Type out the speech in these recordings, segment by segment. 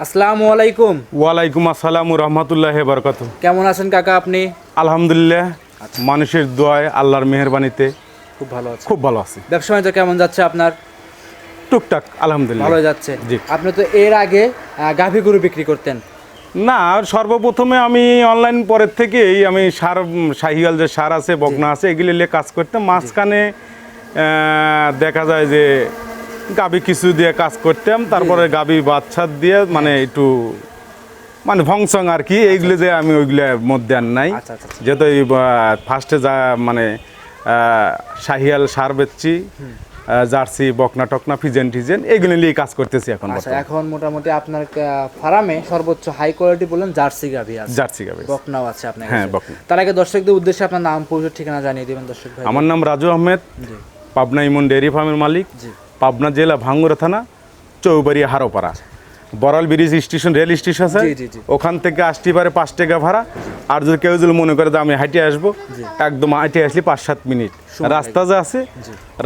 আসসালামু আলাইকুম। ওয়ালাইকুম আসসালাম রহমতুল্লাহি বারাকাতু। কেমন আছেন কাকা আপনি? আলহামদুলিল্লাহ, মানুষের দোয়ায় আল্লাহর মেহেরবানিতে খুব ভালো আছি। খুব ভালো আছি। ব্যবসা বাণিজ্য কেমন যাচ্ছে আপনার? টুকটাক আলহামদুলিল্লাহ ভালো যাচ্ছে। জি। আপনি তো এর আগে গাভী গরু বিক্রি করতেন। না, সর্বপ্রথমে আমি অনলাইন পরের থেকেই আমি সার শাহিওয়াল যে সার আছে বকনা আছে এগুলি নিয়ে কাজ করতাম। মাঝখানে দেখা যায় যে গাভী কিছু দিয়ে কাজ করতাম, তারপরে গাভী বাচ্চা দিয়ে মানে একটু মানে ভংসং আর কি, এইগুলো যে আমি ওইগুলোর মধ্যে আর নাই। আচ্ছা, আচ্ছা, আচ্ছা। যেহেতু এই ফার্স্টে যা মানে শাহিয়াল সার বেচছি, জার্সি বকনা টকনা ফিজেন টিজেন এইগুলো নিয়ে কাজ করতেছি এখন। আচ্ছা, এখন মোটামুটি আপনার ফার্মে সর্বোচ্চ হাই কোয়ালিটি বললেন জার্সি গাভী আছে, জার্সি গাভী, বকনাও আছে আপনার হ্যাঁ কাছে। বকনা। তার আগে দর্শকদের উদ্দেশ্যে আপনার নাম পরিচয় ঠিকানা জানিয়ে দিবেন দর্শক ভাই। আমার নাম রাজু আহমেদ, জি পাবনা ইমন ডেয়ারি ফার্মের মালিক, জি। পাবনা জেলা ভাঙ্গুরা থানা, Choubari Haropara. Baral bridge station, rail station আছে, জি, জি, জি। ওখান থেকে আসতে পারে 5 টাকা ভাড়া। আর যদি কেউ যদি মনে করে যে আমি হাইটে আসবো, একদম হাইটে আসলে 5-7 মিনিট রাস্তা যে আছে,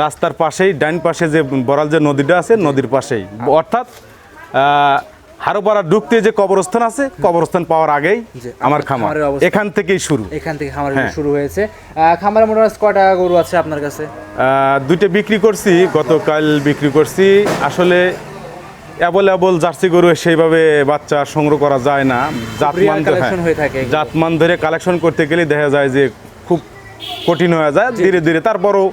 রাস্তার পাশেই ডাইন পাশে যে বড়াল যে নদীটা আছে নদীর পাশেই, অর্থাৎ হারোপাড়া ঢুকতে যে কবরস্থান আছে, কবরস্থান পাওয়ার আগেই আমার খামার, খামারের অবস্থান। এখান থেকেই শুরু। এখান থেকে খামার হ্যাঁ। শুরু হয়েছে। খামারে মোটামুটি কয়টা গরু আছে আপনার কাছে? 2টা বিক্রি করছি, গতকাল বিক্রি করছি। আসলে অ্যাভেলেবল জার্সি গরু সেইভাবে বাচ্চা সংগ্রহ করা যায় না, কালেকশন হয়ে থাকে। জাতমান ধরে কালেকশন করতে গেলে দেখা যায় যে খুব কঠিন হয়ে যায় ধীরে ধীরে, তারপরও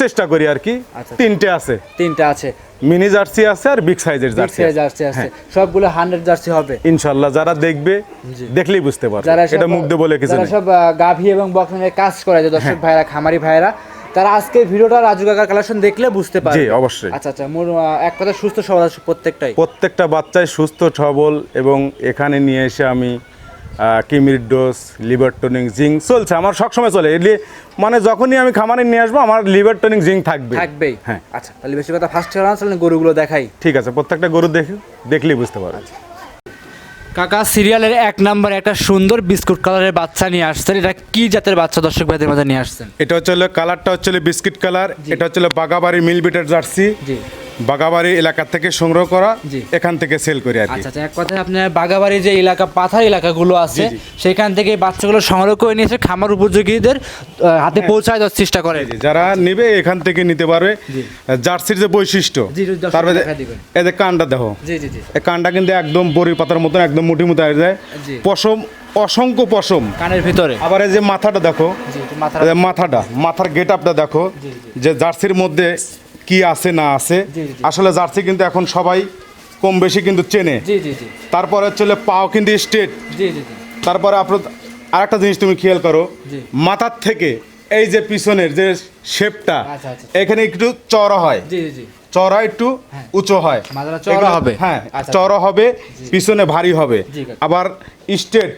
চেষ্টা করি আর কি। আচ্ছা। 3টে আছে, 3টা আছে, মিনি জার্সি আছে আর বিগ সাইজের জার্সি আছে। জার্সি আছে, সবগুলো 100 জার্সি হবে ইনশাআল্লাহ। যারা দেখবে দেখলেই বুঝতে পারবে, যারা এটা মুখ দিয়ে বলে কিছু যারা নেই। সব গাভী এবং বকনের কাজ করে যে দর্শক ভাইরা, খামারি ভাইরা, তারা আজকে ভিডিওটা রাজু কাকার কালেকশন দেখলে বুঝতে পারবে। জি অবশ্যই। আচ্ছা আচ্ছা, মোর এক কথা সুস্থ সবল আছে প্রত্যেকটাই। প্রত্যেকটা বাচ্চাই সুস্থ সবল, এবং এখানে নিয়ে এসে আমি কিমির ডোজ, লিভার টনিং, জিঙ্ক চলছে আমার, সবসময় চলে। এগুলি মানে যখনই আমি খামারে নিয়ে আসবো আমার লিভার টনিং জিঙ্ক থাকবেই। হ্যাঁ। আচ্ছা, তাহলে বেশি কথা ফার্স্ট চলেন গরুগুলো দেখাই। ঠিক আছে, প্রত্যেকটা গরু দেখলেই বুঝতে পারবে। কাকা সিরিয়ালের 1 নাম্বার একটা সুন্দর বিস্কুট কালারের বাচ্চা নিয়ে আসছেন। এটা কি জাতের বাচ্চা দর্শক ভাইদের মাঝে নিয়ে আসছেন? এটা হচ্ছে কালারটা হচ্ছে বিস্কিট কালার। এটা হচ্ছে বাগাবাড়ি মিলবিটের জার্সি, জি। বাগাবাড়ি এলাকা থেকে সংগ্রহ করা, জি। এখান থেকে সেল করি আর কি। আচ্ছা আচ্ছা, এক কথায় আপনার বাগাবাড়ি যে এলাকা, পাথার এলাকাগুলো আছে, সেখান থেকে বাচ্চাগুলো সংগ্রহ করে নিয়ে এসে খামার উপযোগীদের হাতে পৌঁছায় দেওয়ার চেষ্টা করে। যারা নেবে এখান থেকে নিতে পারবে। জার্সির যে বৈশিষ্ট্য, তারপরে এই যে কানটা দেখো, জি জি জি, এই কানটা কিন্তু একদম বড়ির পাতার মতন একদম মুঠি মুঠি হয়ে যায়, জি। পশম অসংখ্য পশম কানের ভিতরে। আবার এই যে মাথাটা দেখো, জি, এই যে মাথার গেট আপটা দেখো, যে জার্সির মধ্যে কি আছে না আছে। আসলে জার্সি কিন্তু এখন সবাই কম বেশি কিন্তু চেনে। জি জি জি, তারপরে হচ্ছে পাও কিন্তু স্ট্রেট। জি জি জি, তারপরে আপনার আরেকটা জিনিস তুমি খেয়াল করো, জি। মাথার থেকে এই যে পিছনের যে শেপটা, আচ্ছা, আচ্ছা। এখানে একটু চড়া হয়, জি জি জি, চড়া একটু উঁচু হয়, মাথাটা চওড়া হবে। হ্যাঁ আচ্ছা, চড়া হবে, পিছনে ভারী হবে। জি, কাকা। আবার স্ট্রেট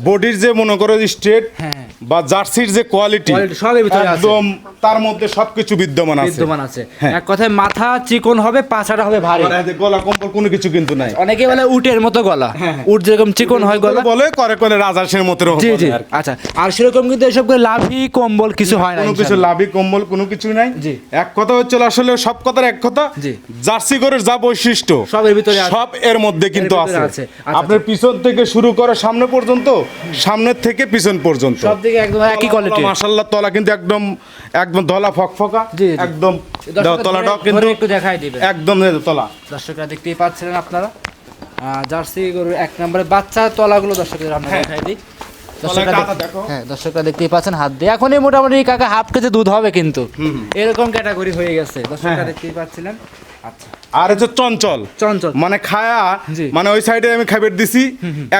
বডির যে মনে করো স্ট্রেট হ্যাঁ। বা জার্সির যে কোয়ালিটি Quality সবই ভিতরে আছে। একদম তার মধ্যে সবকিছু বিদ্যমান আছে। হ্যাঁ। এক কথায় মাথা চিকন হবে, পাছাটা হবে ভারী। আর এই যে গলা কম্বল কোনো কিছু কিন্তু নাই। অনেকে বলে উটের মতো গলা, উট যেরকম চিকন হয় গলা, বলে করে করে রাজাসের মতো জি জি। আচ্ছা, আর সেরকম কিন্তু এসব করে লাভি কম্বল কিছু হয় না, কোনো কিছু লাভি কম্বল কোনো কিছু নাই। জি। এক কথা হচ্ছে আসলে সব কথার এক কথা, জি। জার্সি গরুর যা বৈশিষ্ট্য সব এর ভিতরে আছে। সব এর মধ্যে কিন্তু ভিতরে আছে। আছে। আচ্ছা, আপনার পিছন থেকে শুরু করে সামনে পর্যন্ত, সামনের থেকে পিছন পর্যন্ত সব দিকে একদম একই কোয়ালিটি। মাশাআল্লাহ, তলা কিন্তু একদম একদম ধলা ফকফকা, জি, জি। একদম দর্শকরা তলাটাও ধরে কিন্তু একটু দেখাই দিবেন। একদম তলা। দর্শকরা দেখতেই পাচ্ছিলেন আপনারা, জার্সি গরুর 1 নম্বরে বাচ্চা তলাগুলো দর্শকদের আমরা দেখাই দিই। দর্শকরা কাঁটা দেখো। হ্যাঁ, দর্শকরা দেখতেই পাচ্ছেন হাত দিয়ে। এখনই মোটামুটি কাকা হাফ কেজি দুধ হবে কিন্তু, এরকম ক্যাটাগরি হয়ে গেছে। দর্শকরা দেখতেই পাচ্ছিলেন। আচ্ছা, আর হচ্ছে চঞ্চল, চঞ্চল মানে খায়া, জি। মানে ওই সাইডে আমি খাবার দিছি,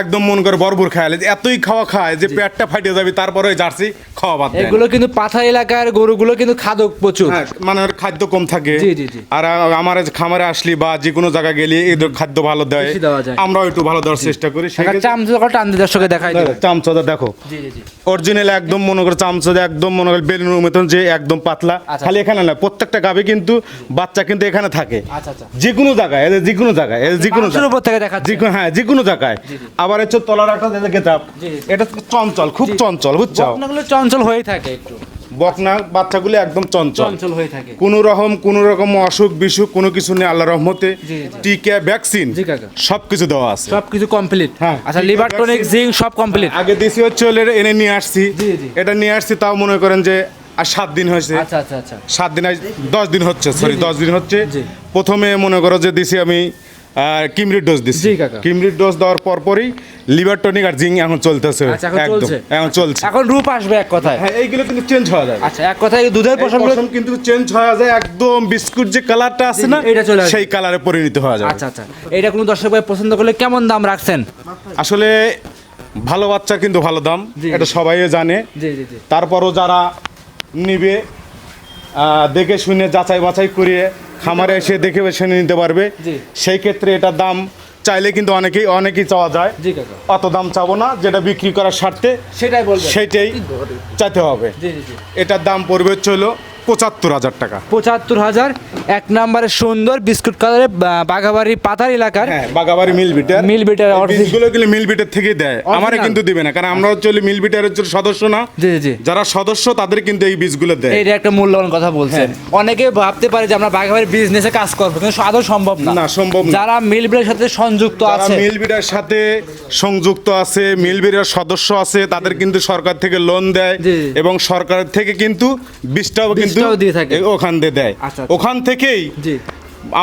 একদম মন করে বরবর খায়ালে এতই খাওয়া খায় যে পেটটা ফাটে যাবে, তারপরে ওই জার্সি খাওয়া বাদ দেয় না। এগুলো কিন্তু পাথা এলাকার গরুগুলো কিন্তু খাদক প্রচুর। হ্যাঁ, মানে ওর খাদ্য কম থাকে। জি, জি, জি। আর আমার এই যে খামারে আসলি বা যে কোনো জায়গায় গেলে এদের খাদ্য ভালো দেয়, বেশি দেওয়া যায়। আমরাও একটু ভালো দেওয়ার চেষ্টা করি। চামচা টান দিয়ে দর্শকে দেখাই দিবেন। চামচা দেখো, জি জি জি, অরিজিনাল একদম মনে করে চামচা একদম মনে করে বেলুনের মতন, যে একদম পাতলা। আচ্ছা। খালি এখানে না, প্রত্যেকটা গাবে কিন্তু বাচ্চা কিন্তু এখানে থাকে, আচ্ছা আচ্ছা। যে কোনো জায়গায়, এদের যে কোনো জায়গায়, এদের যে কোনো মাংসের উপর থেকে দেখাচ্ছে। হ্যাঁ যে কোনো জায়গায়। আবার হচ্ছে তলার একটা গেতাপ, জি, জি। এটা চঞ্চল, খুব চঞ্চল, বুঝছো? বকনাগুলো চঞ্চল হয়েই থাকে একটু। বকনা বাচ্চাগুলো একদম চঞ্চল চঞ্চল হয়ে থাকে। কোনো রকম অসুখ বিসুখ কোনো কিছু নেই আল্লাহর রহমতে। জি। টিকা ভ্যাকসিন জি কাকা। সবকিছু দেওয়া আছে। সবকিছু কমপ্লিট। হ্যাঁ। আচ্ছা লিভার টনিক জিঙ্ক সব কমপ্লিট। আগে দেশি হচ্ছে হলে এনে নিয়ে আসছি। জি, জি। এটা নিয়ে আসছি তাও মনে করেন যে আর 7 দিন হয়েছে। আচ্ছা আচ্ছা আচ্ছা। 7 দিন 10 দিন হচ্ছে, সরি জি। 10 দিন হচ্ছে। জি। প্রথমে মনে করো যে দিছি আমি কিমরির ডোজ দিছি। জি কাকা। কিমরির ডোজ দেওয়ার পরই লিভার টনিক আর জিঙ্ক এখন চলতেছে। আচ্ছা, এখন একদম চলছে? এখন চলছে। এখন রূপ আসবে এক কথায়। হ্যাঁ এইগুলো কিন্তু চেঞ্জ হয়ে যাবে। আচ্ছা এক কথায় দুধের পশমগুলো। পশম কিন্তু চেঞ্জ হয়ে যায়, একদম বিস্কুট যে কালারটা আছে জি, না এটা চলে আসবে। সেই কালারে পরিণত হয়ে যাবে। আচ্ছা আচ্ছা। এটা কোনো দর্শক ভাই পছন্দ করলে কেমন দাম রাখছেন? আসলে ভালো বাচ্চা কিন্তু ভালো দাম, জি। এটা সবাই জানে। জি জি জি। তারপরও যারা নিবে দেখে শুনে যাচাই বাছাই করে খামারে এসে দেখে শুনে নিতে পারবে। জি। সেই ক্ষেত্রে এটার দাম চাইলে কিন্তু অনেকেই চাওয়া যায়। জি কাকা। অত দাম চাবো না, যেটা বিক্রি করার স্বার্থে সেটাই বলবেন। সেইটাই চাইতে হবে। জি জি জি। এটার দাম পড়বে হচ্ছে হলো ৭৫,০০০ টাকা। ৭৫,০০০। এক নম্বরে সুন্দর বিস্কুট কালারে বাঘাবাড়ি পাতার এলাকার। হ্যাঁ, বাগাবাড়ি মিল বিটার। মিল বিটার বীজগুলো কিন্তু মিল বিটার থেকে দেয়, আমারে কিন্তু দিবে না, কারণ আমরা হচ্ছে মিল বিটারের সদস্য না। জি জি। যারা সদস্য তাদের কিন্তু এই বীজগুলো দেয়। এটা একটা মূল্যবান কথা বলছেন। অনেকে ভাবতে পারে যে আমরা বাঘাবাড়ির বিজনেসে কাজ করবো, কিন্তু আদৌ সম্ভব না। না, সম্ভব না। যারা মিল বিটার সাথে সংযুক্ত যারা আছে, মিল বিটার সাথে সংযুক্ত আছে, মিল বিটার সদস্য আছে, তাদের কিন্তু সরকার থেকে লোন দেয় জি। এবং সরকার থেকে কিন্তু বীজটাও কিন্তু বীজটাও দিয়ে থাকে। ওখান দিয়ে দেয়। আচ্ছা, আচ্ছা। ওখান থেকেই জি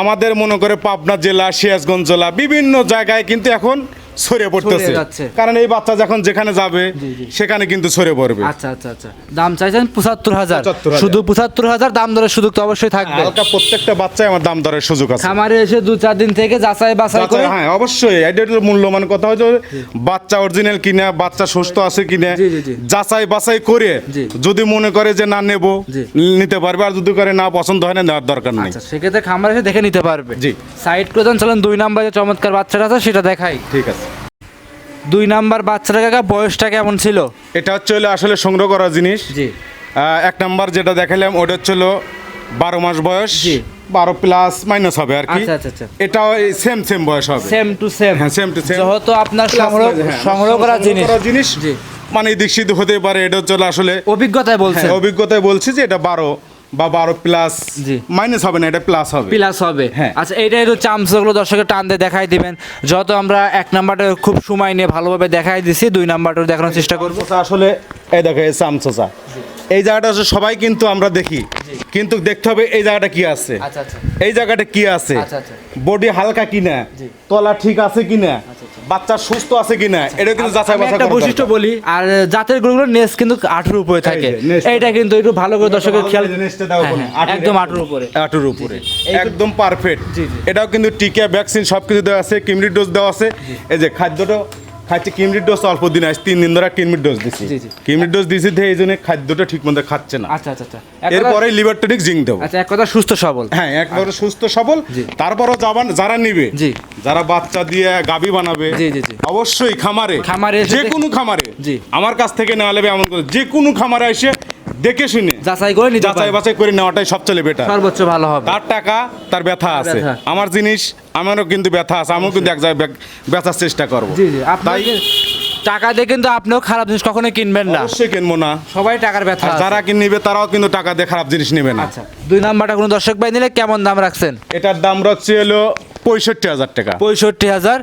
আমাদের মনে করে পাবনা জেলা, সিরাজগঞ্জ জেলা বিভিন্ন জায়গায় কিন্তু এখন ছড়িয়ে পড়তেছে, ছড়িয়ে যাচ্ছে। কারণ এই বাচ্চা যখন যেখানে যাবে জি, জি। সেখানে কিন্তু ছড়িয়ে পড়বে। আচ্ছা আচ্ছা আচ্ছা। দাম চাইছেন ৭৫,০০০। ৭৫,০০০। শুধু ৭৫,০০০, দাম দরের সুযোগ তো অবশ্যই থাকবে। হালকা প্রত্যেকটা বাচ্চায় আমার দাম দরের সুযোগ আছে। খামারে এসে ২-৪ দিন থেকে যাচাই বাছাই করে। হ্যাঁ অবশ্যই, এটা হলো মূল্যবান কথা হচ্ছে বাচ্চা অরিজিনাল কিনা, বাচ্চা সুস্থ আছে কিনা জি, জি, জি। যাচাই বাছাই করে জি। যদি মনে করে যে না নেব, জি। নিতে পারবে, আর যদি করে না পছন্দ হয় না, নেওয়ার দরকার নেই। আচ্ছা সেক্ষেত্রে খামারে এসে দেখে নিতে পারবে। জি। সাইড করে দেন, চলেন 2 নাম্বার যে চমৎকার বাচ্চাটা আছে সেটা দেখাই। ঠিক আছে। 2 নাম্বার বাচ্চাটা কাকা বয়সটা কেমন ছিল? এটা হচ্ছে হলো আসলে সংগ্রহ করা জিনিস। জি। 1 নাম্বার যেটা দেখালাম ওটা হচ্ছে হলো 12 মাস বয়স। জি। 12 প্লাস মাইনাস হবে আর কি। আচ্ছা, আচ্ছা, আচ্ছা। এটাও সেম বয়স হবে। Same to same. হ্যাঁ, same to same। যেহেতু আপনার Plus সংগ্রহ size, হ্যাঁ, সংগ্রহ করা জিনিস। জি। মানে এদিক সেদিক হতে পারে, এটা হচ্ছে হলো আসলে অভিজ্ঞতায় বলছেন। হ্যাঁ, অভিজ্ঞতায় বলছি যে এটা 12 বা 12 প্লাস। জি। মাইনাস হবে না, এটা প্লাস হবে। প্লাস হবে। হ্যাঁ। আচ্ছা এইটা একটু চামচগুলো দর্শকের টান দিয়ে দেখাই দিবেন। যত আমরা 1 নাম্বারটা খুব সময় নিয়ে ভালোভাবে দেখাই দিছি, 2 নাম্বারটা দেখানোর চেষ্টা করব। চামচা আসলে এই দেখো এই চামচা, এই জায়গাটা হচ্ছে সবাই কিন্তু আমরা দেখি, কিন্তু দেখতে হবে এই জায়গাটা কি আছে। আচ্ছা আচ্ছা। এই জায়গাটা কি আছে, আচ্ছা, আচ্ছা। বডি হালকা কিনা, জি। তলা ঠিক আছে কিনা, বাচ্চা সুস্থ আছে কিনা, এটা কিন্তু যাচাই আমি বাছাই একটা করা বৈশিষ্ট্য দরকার। বলি, আর জাতের গরুগুলোর নেস কিন্তু 8-র উপরে থাকে। এই যে, নেজটা। এইটা কিন্তু একটু ভালো করে দর্শকের খেয়াল। নেজটা দাও হ্যাঁ, ওখানে, হ্যাঁ, একদম 8-র উপরে। 8-এর উপরে এই- একদম পারফেক্ট। জি, জি। এটাও কিন্তু টিকা ভ্যাকসিন সব কিছু দেওয়া আছে, কিমরির ডোজ দেওয়া আছে। এই যে খাদ্যটা খাচ্ছে কিমরির ডোজ অল্প দিন আছে, 3 দিন ধরে কিমরির ডোজ দিছি। জি, জি। কিমরির ডোজ দিছি তো এই জন্য খাদ্যটা ঠিক মতো খাচ্ছে না। আচ্ছা আচ্ছা আচ্ছা। এরপরে লিভার টনিক জিঙ্ক দেবো। আচ্ছা এক কথা সুস্থ সবল। হ্যাঁ, একবারে সুস্থ সবল। জি। তারপরও যারা নিবে, জি। যারা বাচ্চা দিয়ে গাবি বানাবে, জি, জি, জি। অবশ্যই খামারে এসে যে কোনো খামারে, জি। আমার কাছ থেকে নেওয়া লাগবে এমন করে যে কোনো খামারে এসে দেখে শুনে যাচাই করে নিতে যাচাই পারবে। বাছাই করে নেওয়াটাই সবচেয়ে বেটার। সর্বোচ্চ ভালো হবে। তার টাকা তার ব্যথা আছে, ব্যথা। আমার জিনিস আমারও কিন্তু ব্যথা আছে, আমিও কিন্তু এক জায়গায় বেচার চেষ্টা করবো। জি জি। তাই আপনাকে টাকা দিয়ে কিন্তু আপনিও খারাপ জিনিস কখনো কিনবেন না। অবশ্যই কিনবো না। সবাই টাকার ব্যথা আর আছে। যারা কিনবে তারাও কিন্তু টাকা দিয়ে খারাপ জিনিস নেবে না। আচ্ছা 2 নাম্বারটা কোনো দর্শক ভাই নিলে কেমন দাম রাখছেন? এটার দাম হচ্ছে হলো 65,000 টাকা। 65,000।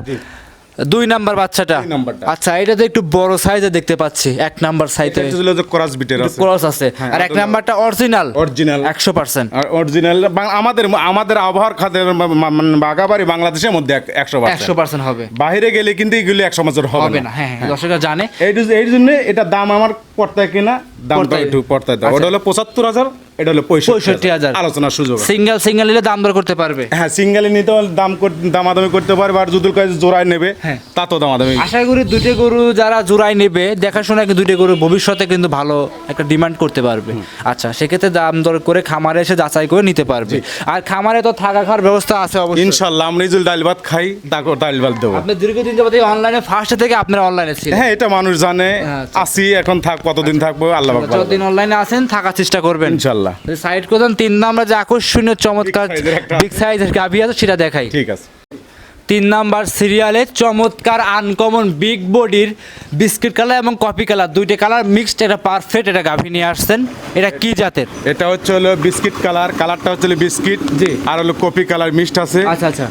2 নাম্বার বাচ্চাটা। 2 নাম্বারটা। আচ্ছা এটা তো একটু বড় সাইজে দেখতে পাচ্ছি, 1 নাম্বার সাইজে এটা হলো যে ক্রস বিটের আছে। ক্রস আছে। হ্যাঁ, আর 1 নাম্বারটা অরিজিনাল। অরিজিনাল 100%। আর অরিজিনাল আমাদের আবহাওয়ার খাদের বাগাবাড়ি বাংলাদেশের মধ্যে 100%। 100% হবে। বাইরে গেলে কিন্তু এগুলো 100 বছর হবে হবে না। না। হ্যাঁ হ্যাঁ, দর্শকরা জানে। এই জন্য এটা দাম আমার পড়তায় কিনা, দামটা পড়তায়। একটু পড়তায় দাও। আচ্ছা। ওটা হলো 75,000, এটা হলো 65,000 আলোচনার সুযোগ আছে। সিঙ্গেল নিলে দাম দর করতে পারবে। হ্যাঁ, সিঙ্গেলে নিতে হলে দামাদামি করতে পারবে, আর যদি কাজ জোড়ায় নেবে হ্যাঁ। তা তো দামাদামি। আশা করি 2টে গরু যারা জোড়ায় নেবে, দেখাশোনা 2টে গরু ভবিষ্যতে কিন্তু ভালো একটা ডিমান্ড করতে পারবে। আচ্ছা সেক্ষেত্রে দাম দর করে খামারে এসে যাচাই করে নিতে পারবে। আর খামারে তো থাকা খাওয়ার ব্যবস্থা আছে অবশ্যই। ইনশাল্লাহ আমরা যদি ডাল ভাত খাই, তারপর ডাল ভাত দেবো। আপনি দীর্ঘদিন যাবত এই অনলাইনে ফার্স্ট থেকে আপনারা অনলাইনে ছিলেন। হ্যাঁ, এটা মানুষ জানে। আচ্ছা। আসি এখন কতদিন থাকবো আল্লাহ পাক ভালো জানে। যতদিন অনলাইনে আছেন থাকার চেষ্টা করবেন ইনশাল্লাহ। সাইড করবেন 3 নাম্বার যে আকর্ষণীয় চমৎকার Big size-এর একটা বিগ সাইজের গাভী আছে সেটা দেখাই। ঠিক আছে। 3 নাম্বার সিরিয়ালে চমৎকার আনকমন বিগ বডির বিস্কিট কালার এবং কফি কালার দুইটা কালার মিক্সড, এটা পারফেক্ট, এটা গাভী নিয়ে আসছেন। এটা কি জাতের? এটা হচ্ছে হলো বিস্কিট কালারটা হচ্ছে হলো বিস্কিট, জি। আর হলো কফি কালার মিক্সড আছে। আচ্ছা আচ্ছা,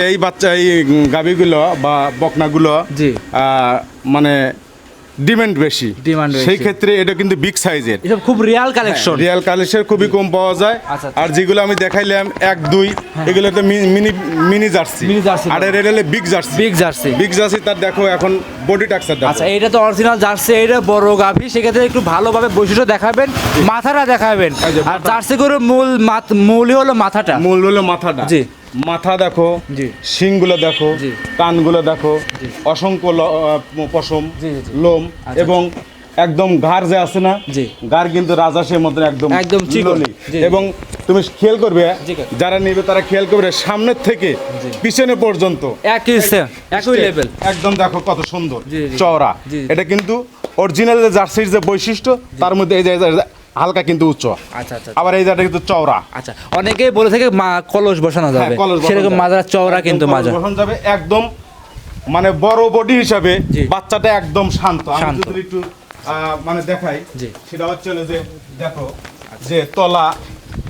এই বাচ্চা এই গাভীগুলো বা বকনাগুলো জি। মানে ডিমান্ড বেশি, Demand বেশি। সেই ক্ষেত্রে এটা কিন্তু বিগ সাইজের, এসব খুব রিয়াল কালেকশন। রিয়াল কালেকশন খুবই কম পাওয়া যায়। আচ্ছা, আচ্ছা। আর যেগুলো আমি দেখাইলাম 1, 2 এগুলো তো মিনি জার্সি, Mini jersey আর এর হলো big jersey. Big jersey. Big jersey তার দেখো এখন বডি টাক্সার দেখো। আচ্ছা, এটা তো অরিজিনাল জার্সি, এটা বড় গাভী, সেক্ষেত্রে একটু ভালোভাবে বৈশিষ্ট্য দেখাবেন, মাথাটা দেখাবেন। এই যে আর মাথা। জার্সি গরুর মূলই হলো মাথাটা। মূল হলো মাথাটা, জি। মাথা দেখো, জি। শিংগুলো দেখো, জি। কানগুলো দেখো, জি। অসংখ্য পশম, জি, জি, জি। লোম, আচ্ছা। এবং একদম ঘাড় যে আছে না, জি। ঘাড় কিন্তু রাজহাঁসের মতন একদম একদম চিকন। ললি। জি, জি। এবং তুমি খেয়াল করবে, জি, কাকা। যারা নেবে তারা খেয়াল করবে সামনের থেকে পিছনে পর্যন্ত একই লেভেল। একদম দেখো কত সুন্দর জি, জি। চওড়া। জি, জি। এটা কিন্তু অরিজিনাল যে জার্সির যে বৈশিষ্ট্য তার মধ্যে এই যে হালকা কিন্তু উচ্চ, আচ্ছা আচ্ছা আবার এই জায়গাটা কিন্তু চওড়া। আচ্ছা, অনেকেই বলে থাকে কলস বসানো যাবে, হ্যাঁ, কলস বসানো সেরকম যাবে। মাজা চওড়া একদম কিন্তু কলস মাজা। বসানো যাবে একদম, মানে বড় বডি হিসাবে জি। বাচ্চাটা একদম শান্ত। আমি শান্ত। যদি একটু মানে দেখাই, জি। সেটা হচ্ছে হলো যে দেখো যে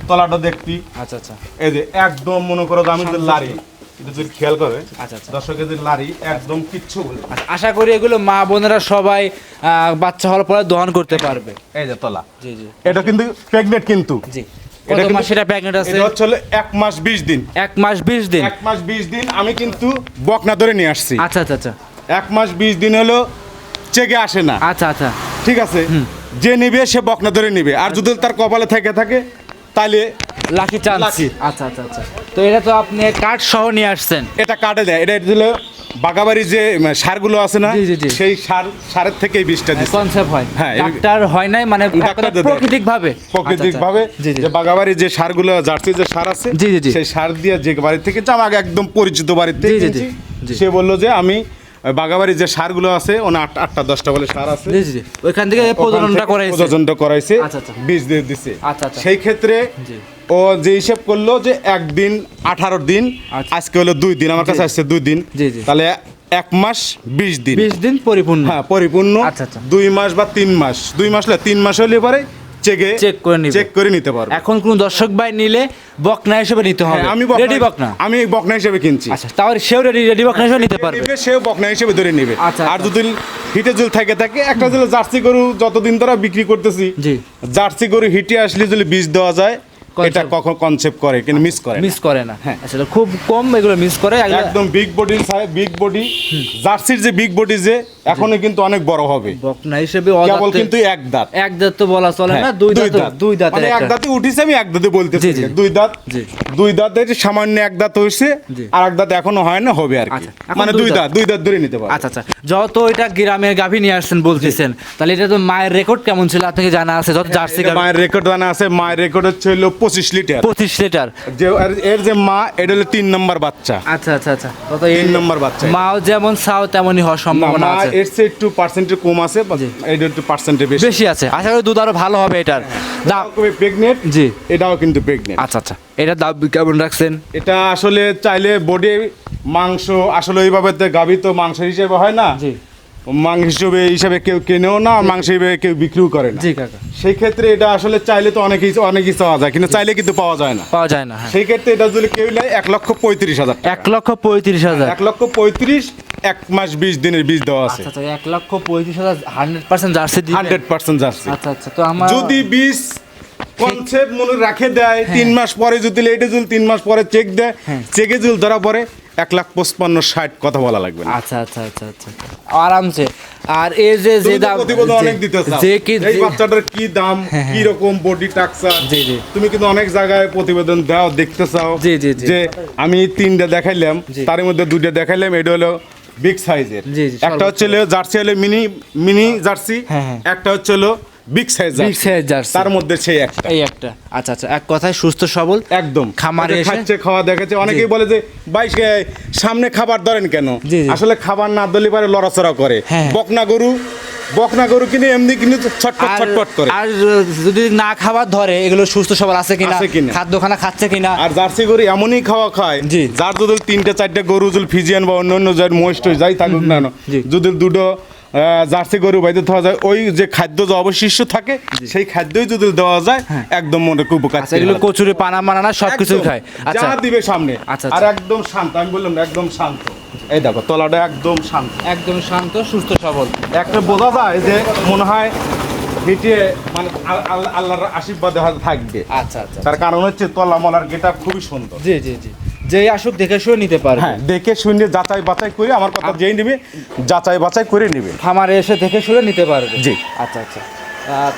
তলাটা দেখতি, আচ্ছা আচ্ছা এই যে একদম মনে করো যে আমি যদি লারি, এটা যদি খেয়াল করে আচ্ছা আচ্ছা। দর্শকের যে লারি একদম কিচ্ছু বলে না। আচ্ছা, আশা করি এগুলো মা বোনেরা সবাই বাচ্চা হওয়ার পরে দহন করতে পারবে। এই যে তলা, জি জি এটা কিন্তু প্রেগনেন্ট কিন্তু জি। এটা কত কিন্তু- মাস সেটা প্রেগনেন্ট আছে? এটা হচ্ছে হলো 1 মাস 20 দিন। 1 মাস 20 দিন। 1 মাস 20 দিন আমি কিন্তু বকনা ধরে নিয়ে আসছি। আচ্ছা আচ্ছা আচ্ছা 1 মাস 20 দিন হলো চেকে আসে না, আচ্ছা আচ্ছা ঠিক আছে? যে নিবে সে বকনা ধরে নিবে, আর যদি তার কপালে থেকে থাকে তাহলে লাকি চান্স। Lucky। আচ্ছা আচ্ছা আচ্ছা, তো এটা তো আপনি কার্ড সহ নিয়ে আসছেন। এটা কাটে দেয়। এটা দিল বাগাবাড়ি যে সারগুলো আছে না, জি, জি, জি। সেই সারের থেকে এই বীজটা দিচ্ছে কনসেপ্ট হয়, হ্যাঁ, ডাক্তার হয় নাই মানে ডাক্তার দেয়। প্রাকৃতিক ভাবে। প্রাকৃতিক ভাবে জি জি যে বাগাবাড়ি যে সারগুলো জার্সি যে সার আছে, জি, জি, জি। সেই সার দিয়ে যে বাড়ি থেকে আমাকে একদম পরিচিত বাড়িতে জি, জি, কিনছি। জি। সে বললো যে আমি বাগাবাড়ি যে সারগুলো আছে ওনা 8টা 10টা বলে সার আছে, জি জি জি, ওইখান থেকে প্রজননটা করাইছে। প্রজননটা করাইছে, আচ্ছা, আচ্ছা। বীজ দিয়ে দিছে। আচ্ছা, আচ্ছা। সেই ক্ষেত্রে জি। ও যে হিসাব করলো যে 1 দিন 18 দিন, আচ্ছা। আজকে হলো 2 দিন, আমার কাছে আসছে 2 দিন, জি, জি। তাহলে 1 মাস 20 দিন 20 দিন পরিপূর্ণ। হ্যাঁ পরিপূর্ণ। আচ্ছা, আচ্ছা। 2 মাস বা 3 মাস, 2 মাস হলে 3 মাস হলে পরে চেক করে নিবে। চেক করে নিতে পারবে। এখন কোন দর্শক ভাই নিলে বকনা হিসেবে নিতে হবে। হ্যাঁ, রেডি বকনা। আমি বকনা হিসেবে কিনছি। আচ্ছা, তাও সেও রেডি বকনা হিসেবে নিতে পারবে। নিবে, সেও বকনা হিসেবে ধরে নেবে। আচ্ছা, আর আচ্ছা। যদি হিটে জল থাকে একটা যদি জার্সি গরু যতদিন ধরে বিক্রি করতেছি, জি। জার্সি গরু হিটে আসলে যদি বীজ দেওয়া যায়, Concept। এটা কখন কনসেপ্ট করে কিন্তু মিস করে না। মিস করে না। হ্যাঁ। আসলে খুব কম এগুলো মিস করে। একদম বিগ বডি, বিগ বডি জার্সির যে বিগ বডি যে এখনো কিন্তু অনেক বড় হবে, বকনা হিসেবে কেবল কিন্তু এক দাঁত। এক দাঁত তো বলা চলে না, হ্যাঁ, দুই দাঁত মানে এক দাঁতে উঠিছে, আমি এক দাঁতে বলতেছি। জি, জি। 2 দাঁত, জি। 2 দাঁতের সামান্য এক দাঁত হয়েছে, জি। আর এক দাঁত এখনো হয় না, হবে আর কি। আচ্ছা, এখন মানে 2 দাঁত, 2 দাঁত ধরে নিতে পারবে। আচ্ছা আচ্ছা, যত এটা গ্রামের গাভী নিয়ে আসছেন বলতেছেন, তাহলে এটা তো মায়ের রেকর্ড কেমন ছিল আপনাকে জানা আছে? যত জার্সি এটা গাভী মায়ের রেকর্ড জানা আছে, মায়ের রেকর্ড হচ্ছে হলো 25 লিটার। 25 লিটার। যে এর যে মা, এটা হলো 3 নম্বর বাচ্চা। আচ্ছা আচ্ছা আচ্ছা, তত 3 নম্বর বাচ্চা। মাও যেমন চাও তেমনই হওয়ার না, সম্ভাবনা মা আছে। এর চেয়ে একটু পার্সেন্টেজ কম আছে, জি। এটা একটু পার্সেন্টেজ বেশি। বেশি আছে, আশা করি দুধ আরো ভালো হবে এটার দাম। প্রেগনেন্ট, জি। এটাও কিন্তু প্রেগনেন্ট। আচ্ছা আচ্ছা, এটার দাম কেমন রাখছেন? এটা আসলে চাইলে বডি মাংস আসলে ওইভাবে তো গাভী তো মাংস হিসেবে হয় না, জি মাংস হিসেবে কেউ কেনেও না, মাংস হিসেবে কেউ বিক্রিও করে না। জি কাকা, সেই ক্ষেত্রে এটা আসলে চাইলে তো অনেকই পাওয়া যায়, কিন্তু চাইলে কিন্তু পাওয়া যায় না। পাওয়া যায় না। হ্যাঁ, সেই ক্ষেত্রে এটা যদি কেউ নেয় 1,35,000 টাকা। 1,35,000। 1,35,000, 1 মাস 20 দিনের বীজ দেওয়া আছে, আচ্ছা আচ্ছা, 1,35,000 100% জার্সি দিবেন? 100% জার্সি। আচ্ছা আচ্ছা, তো আমার যদি বীজ কনসেপ্ট মনে রাখে দেয়, 3 মাস পরে যদি লেটে যদি 3 মাস পরে চেক দেয়, হ্যাঁ। চেকে যদি ধরা পরে 1,55,60 কথা বলা লাগবে না। আচ্ছা আচ্ছা আচ্ছা আচ্ছা, আরামসে। আর এই যে তুমি তো দাম প্রতিবেদন অনেক দিতে চাও। যে কি এই বাচ্চাটার কি দাম, কি রকম বডি টাকচার, জি, জি। তুমি কিন্তু অনেক জায়গায় প্রতিবেদন দাও, দেখতে চাও। জি, জি, জি। যে আমি 3টা দেখাইলাম, জি। তার মধ্যে 2টা দেখাইলাম, এটা হলো বিগ সাইজের। জি, জি, একটা হচ্ছে হলো জার্সি হলো মিনি জার্সি, হ্যাঁ, হ্যাঁ। একটা হচ্ছে হলো big size Big size jersey. তার মধ্যে সেই একটা। এই একটা। আচ্ছা আচ্ছা, এক কথায় সুস্থ সবল একদম খামারে ওদের এসে- খাচ্ছে, খাওয়া দেখাচ্ছে। অনেকেই বলে যে ভাই সামনে খাবার ধরেন কেন? জি, জি। আসলে খাবার না দিলে পারে লড়াচড়া করে। হ্যাঁ। বকনা গরু বকনা গরু কিনে এমনি কিনে ছটপট ছটপট করে। আর যদি না খাবার ধরে এগুলো সুস্থ সবল আছে কিনা, আছে কিনা। খাদ্যখানা খাচ্ছে কিনা। আর জার্সি গরু এমনই খাওয়া খায়, জি। যার যদি 3-4টা গরু যদি ফিজিয়ান বা অন্য যার মোস্ট যাই থাকুক না কেন, জি। যদি দুটো জার্সি গরু বাইতে দেওয়া যায়, ওই যে খাদ্য যে অবশিষ্ট থাকে সেই খাদ্যই যদি দেওয়া যায় একদম মনে খুব উপকার। আচ্ছা, এগুলো কচুরি পানা মানানা সবকিছু খায়। আচ্ছা, যা দিবে সামনে। আচ্ছা, আর আচ্ছা। একদম শান্ত, আমি বললাম না একদম শান্ত। এই দেখো তলাটা একদম শান্ত, একদম শান্ত সুস্থ সবল। একটা বোঝা যায় যে মনে হয় হেঁটে মানে আল্লাহর আশীর্বাদে হয়তো থাকবে। আচ্ছা আচ্ছা, তার কারণ হচ্ছে তলা মলার গেটা খুবই সুন্দর। জি জি জি, যেই আসুক দেখে শুনে নিতে পারবে। হ্যাঁ, দেখে শুনে যাচাই বাছাই করে, আমার কথা যেই নিবে যাচাই বাছাই করে নিবে। খামারে এসে দেখে শুনে নিতে পারবে। জি। আচ্ছা আচ্ছা।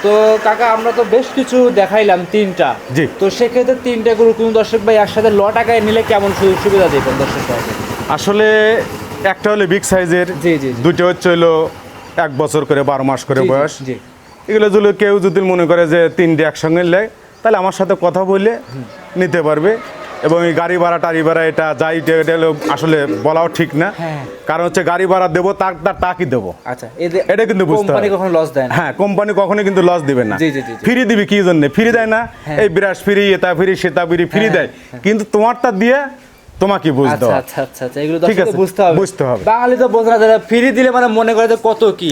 তো কাকা আমরা তো বেশ কিছু দেখাইলাম, 3টা। জি। তো সেক্ষেত্রে 3টে গরু কোন দর্শক ভাই একসাথে টাকায় নিলে কেমন সুযোগ সুবিধা দিবেন দর্শক ভাইকে? আসলে একটা হলো বিগ সাইজের, জি, জি, জি। দুটো হচ্ছে হলো 1 বছর করে 12 মাস করে জি, জি, বয়স। জি। এগুলো যদি কেউ যদি মনে করে যে 3টে একসঙ্গে নেয়, তাহলে আমার সাথে কথা বলে নিতে পারবে। এবং এই গাড়ি ভাড়া টাড়ি ভাড়া এটা যাই এটা হলো আসলে বলাও ঠিক না। হ্যাঁ। কারণ হচ্ছে গাড়ি ভাড়া দেবো তার টাকি দেবো। আচ্ছা, এটা কিন্তু বুঝতে হবে। কোম্পানি কখনো লস দেয় না। হ্যাঁ, কোম্পানি কখনো কিন্তু লস দিবে না। জি, জি, জি, জি। ফ্রি দিবি কি জন্য? ফ্রি দেয় না, হ্যাঁ। এই বিরাট ফ্রি, এটা ফ্রি, সেটা ফ্রি, ফ্রি হ্যাঁ, দেয়, কিন্তু তোমারটা দিয়ে তোমাকে বুঝতে আচ্ছা হবে। আচ্ছা আচ্ছা আচ্ছা, এগুলো ঠিক দর্শককে আছে, বুঝতে হবে। বুঝতে হবে। বাঙালি তো বোঝে না, যারা ফ্রি দিলে মানে মনে করে যে কত কি,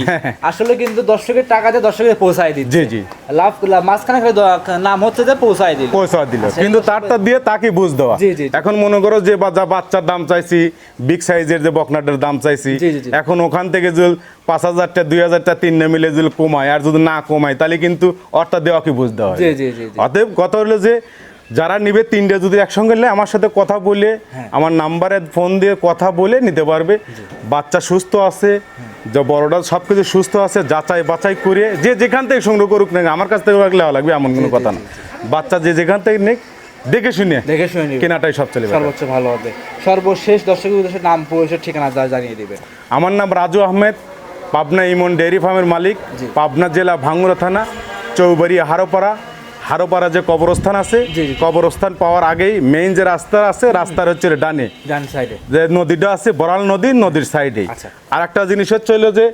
আসলে কিন্তু দর্শকের টাকাতে দর্শকের পৌঁছায় দিচ্ছে। জি, জি। লাভ মাঝখানে খালি নাম হচ্ছে যে পৌঁছায় দিল। পয়সা দিল, আচ্ছা, কিন্তু এগুলো তারটা দিয়ে তাকে বুঝ দেওয়া। জি, জি, জি। এখন মনে করো যে যা বাচ্চার দাম চাইছি, বিগ সাইজের যে বকনাটার দাম চাইছি, জি, জি, জি। এখন ওখান থেকে যদি 5,000টা 2,000টা 3 মিলে যদি কমায়, আর যদি না কমায়, তাহলে কিন্তু অর্থটা দেওয়া কি বুঝতে হয়। জি, জি, জি, জি। অতএব কথা হলো যে যারা নিবে 3টে যদি একসঙ্গে নেয়, আমার সাথে কথা বলে, আমার নাম্বারে ফোন দিয়ে কথা বলে নিতে পারবে। বাচ্চা সুস্থ আছে, যে বড়টা সব কিছু সুস্থ আছে, যাচাই বাছাই করে যে যেখান থেকে সংগ্রহ করুক না, আমার কাছ থেকে লাগলে লাগবে এমন কোনো কথা না। বাচ্চা যে যেখান থেকে নেই দেখে শুনে দেখে শুনে নিবে, কেনাটাই সব চলে যাবে। সর্বোচ্চ ভালো হবে। সর্বশেষ দর্শকের উদ্দেশ্যে নাম, পরিচয়, ঠিকানা জানিয়ে দিবেন। আমার নাম রাজু আহমেদ, পাবনা ইমন ডেয়ারি ফার্মের মালিক, জি। পাবনা জেলা ভাঙ্গুড়া থানা, চৌবাড়ি হারোপাড়া। হারোপাড়া যে কবরস্থান আছে, জি, জি। কবরস্থান পাওয়ার আগেই মেইন যে রাস্তা আছে, রাস্তার হচ্ছে ডানে ডান সাইডে। যে নদীটা আছে, বড়াল নদী, নদীর সাইডে। আচ্ছা। আর একটা জিনিস হচ্ছে হলো যে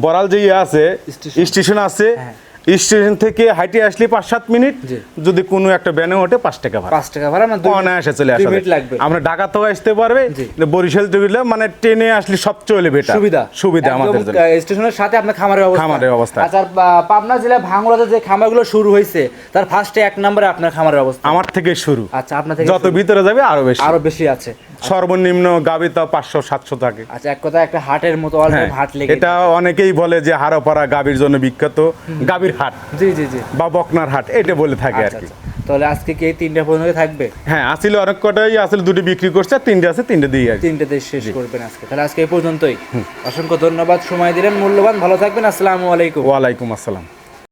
বড়াল যে ইয়ে আছে, স্টেশন। স্টেশন আছে, হ্যাঁ। স্টেশন থেকে হাইটে আসলে 5-7 মিনিট, জি। যদি কোনো একটা ব্যানে ওঠে 5 টাকা ভাড়া। 5 টাকা ভাড়া, মানে 2 অনায়াসে চলে আসবে। মিনিট লাগবে। আমরা ঢাকা থেকে আসতে পারবে, জি। বরিশাল থেকে মানে ট্রেনে আসলে সবচেয়ে হলে বেটার সুবিধা সুবিধা আমাদের জন্য। স্টেশনের সাথে আপনার খামারের অবস্থা। খামারের অবস্থা। আচ্ছা, আর পাবনা জেলা ভাঙ্গুড়াতে যে খামারগুলো শুরু হয়েছে, তার ফার্স্টে 1 নম্বরে আপনার খামারের অবস্থা। আমার থেকে শুরু, আচ্ছা, আপনার থেকে যত শুরু। ভিতরে যাবে আরো বেশি। আরো বেশি আছে। সর্বনিম্ন গাবি তো 500-700 থাকে। আচ্ছা, এক কথা একটা হাটের মতো অল হ্যাঁ, টাইম হাট লেগে। এটা অনেকেই বলে যে হারোপাড়া গাবির জন্য বিখ্যাত, গাবির হাট জি জি জি। বা বকনার হাট, এটা বলে থাকে আর আচ্ছা কি। আচ্ছা, তাহলে আজকে কি এই 3টা পর্যন্ত থাকবে? হ্যাঁ, আসলে অনেক কটাই আসলে 2টি বিক্রি করছে, আর 3টে আছে, 3টে দিয়ে আর কি। 3টাতে শেষ করবেন আজকে। তাহলে আজকে এই পর্যন্তই। অসংখ্য ধন্যবাদ, সময় দিলেন মূল্যবান। ভালো থাকবেন। আসসালামু আলাইকুম। ওয়ালাইকুম আসসালাম।